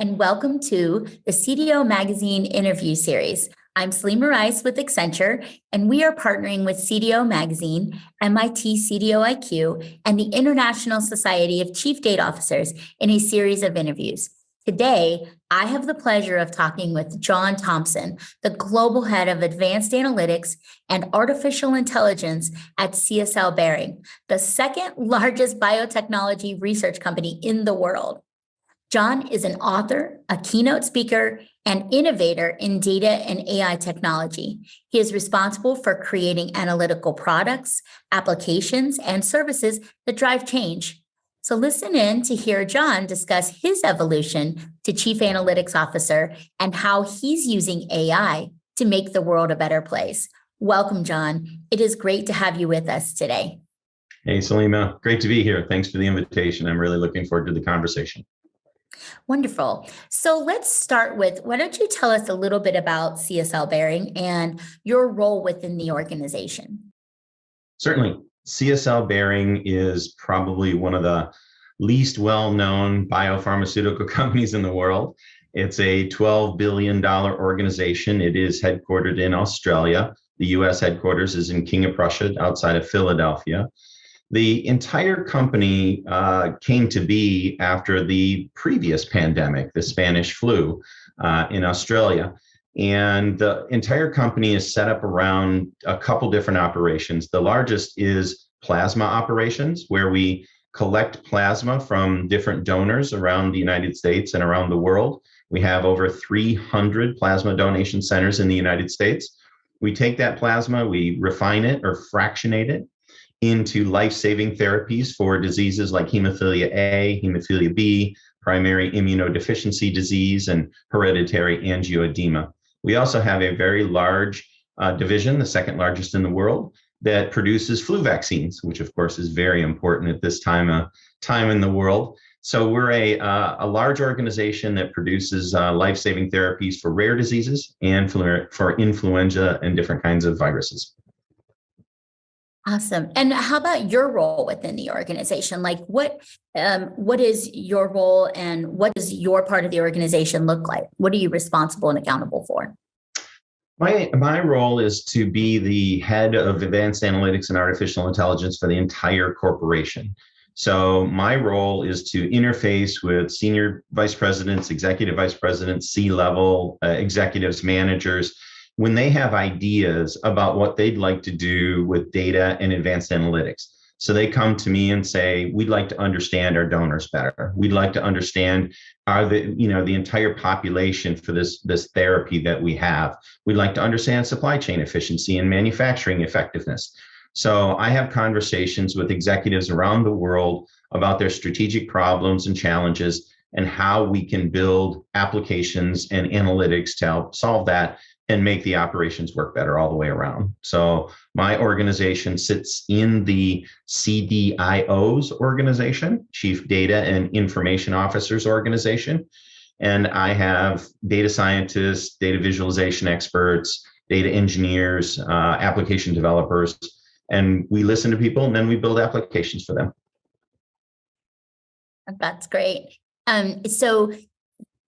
and welcome to the CDO Magazine interview series. I'm Salema Rice with Accenture, and we are partnering with CDO Magazine, MIT CDO IQ, and the International Society of Chief Data Officers in a series of interviews. Today, I have the pleasure of talking with John Thompson, the Global Head of Advanced Analytics and Artificial Intelligence at CSL Behring, the second largest biotechnology research company in the world. John is an author, a keynote speaker, and innovator in data and AI technology. He is responsible for creating analytical products, applications, and services that drive change. So listen in to hear John discuss his evolution to Chief Analytics Officer and how he's using AI to make the world a better place. Welcome, John. It is great to have you with us today. Hey, Salema. Great to be here. Thanks for the invitation. I'm really looking forward to the conversation. Wonderful. So let's start with, why don't you tell us a little bit about CSL Behring and your role within the organization? Certainly. CSL Behring is probably one of the least well-known biopharmaceutical companies in the world. It's a $12 billion organization. It is headquartered in Australia. The US headquarters is in King of Prussia, outside of Philadelphia. The entire company came to be after the previous pandemic, the Spanish flu in Australia. And the entire company is set up around a couple different operations. The largest is plasma operations, where we collect plasma from different donors around the United States and around the world. We have over 300 plasma donation centers in the United States. We take that plasma, we refine it or fractionate it into life-saving therapies for diseases like hemophilia A, hemophilia B, primary immunodeficiency disease, and hereditary angioedema. We also have a very large division, the second largest in the world, that produces flu vaccines, which of course is very important at this time in the world. So we're a large organization that produces life-saving therapies for rare diseases and for influenza and different kinds of viruses. Awesome. And how about your role within the organization? Like what is your role and what does your part of the organization look like? What are you responsible and accountable for? My role is to be the head of advanced analytics and artificial intelligence for the entire corporation. So my role is to interface with senior vice presidents, executive vice presidents, C-level executives, managers, when they have ideas about what they'd like to do with data and advanced analytics. So they come to me and say, we'd like to understand our donors better. We'd like to understand the entire population for this therapy that we have. We'd like to understand supply chain efficiency and manufacturing effectiveness. So I have conversations with executives around the world about their strategic problems and challenges and how we can build applications and analytics to help solve that and make the operations work better all the way around. So my organization sits in the CDIO's organization, Chief Data and Information Officers organization. And I have data scientists, data visualization experts, data engineers, application developers, and we listen to people and then we build applications for them. That's great. So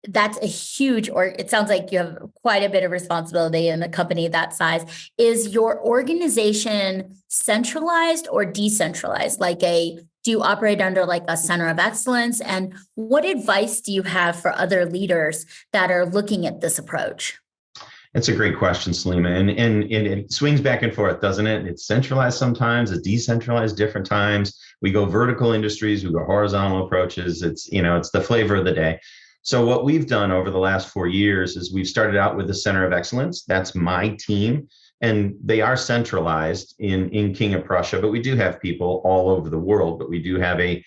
that's a huge, or it sounds like you have quite a bit of responsibility in a company that size. Is your organization centralized or decentralized? Do you operate under like a center of excellence? And what advice do you have for other leaders that are looking at this approach? That's a great question, Salema. And it swings back and forth, doesn't it? It's centralized sometimes, it's decentralized different times. We go vertical industries, we go horizontal approaches. It's the flavor of the day. So what we've done over the last 4 years is we've started out with the Center of Excellence. That's my team. And they are centralized in King of Prussia, but we do have people all over the world, but we do have a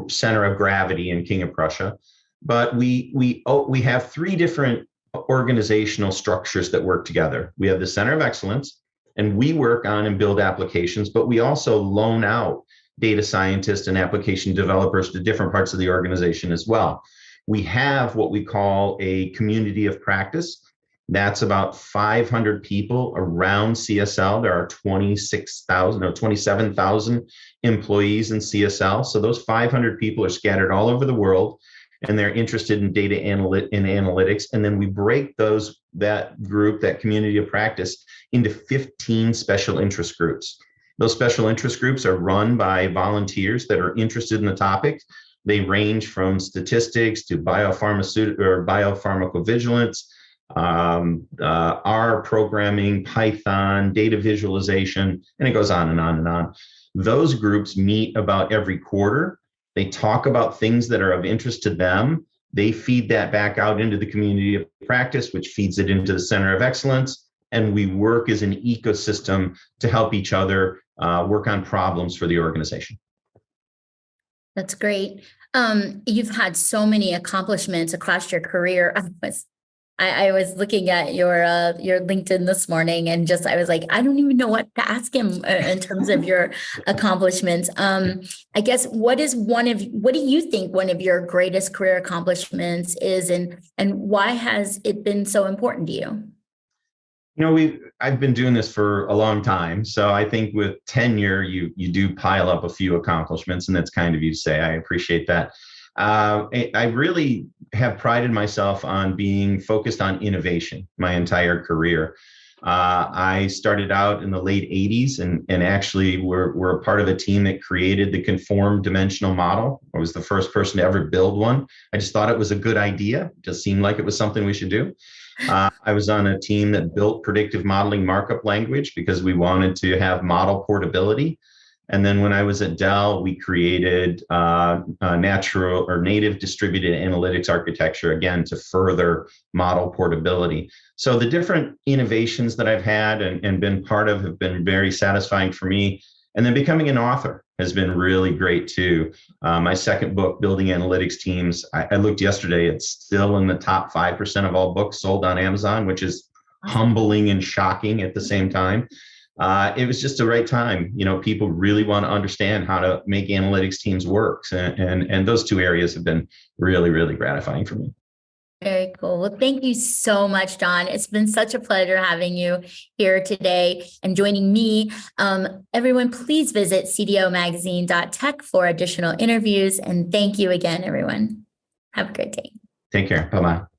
center of gravity in King of Prussia. But we have 3 different organizational structures that work together. We have the Center of Excellence, and we work on and build applications, but we also loan out data scientists and application developers to different parts of the organization as well. We have what we call a community of practice. That's about 500 people around CSL. There are 27,000 employees in CSL. So those 500 people are scattered all over the world. and they're interested in data analytics. And then we break that community of practice into 15 special interest groups. Those special interest groups are run by volunteers that are interested in the topic. They range from statistics to biopharmacovigilance, R programming, Python, data visualization, and it goes on and on and on. Those groups meet about every quarter. They talk about things that are of interest to them. They feed that back out into the community of practice, which feeds it into the Center of Excellence. And we work as an ecosystem to help each other work on problems for the organization. That's great. You've had so many accomplishments across your career. I was looking at your LinkedIn this morning, and I was like, I don't even know what to ask him in terms of your accomplishments. I guess what do you think one of your greatest career accomplishments is, and why has it been so important to you? I've been doing this for a long time, so I think with tenure, you do pile up a few accomplishments, and that's kind of you to say. I appreciate that. I really have prided myself on being focused on innovation my entire career. I started out in the late 80s and actually we're a part of a team that created the conformed dimensional model. I was the first person to ever build one. I just thought it was a good idea. It just seemed like it was something we should do. I was on a team that built predictive modeling markup language because we wanted to have model portability. And then when I was at Dell, we created natural or native distributed analytics architecture, again, to further model portability. So the different innovations that I've had and been part of have been very satisfying for me. And then becoming an author has been really great too. My second book, Building Analytics Teams, I looked yesterday, it's still in the top 5% of all books sold on Amazon, which is humbling and shocking at the same time. It was just the right time. People really want to understand how to make analytics teams work. And those two areas have been really, really gratifying for me. Very cool. Well, thank you so much, Don. It's been such a pleasure having you here today and joining me. Everyone, please visit cdomagazine.tech for additional interviews. And thank you again, everyone. Have a great day. Take care. Bye-bye.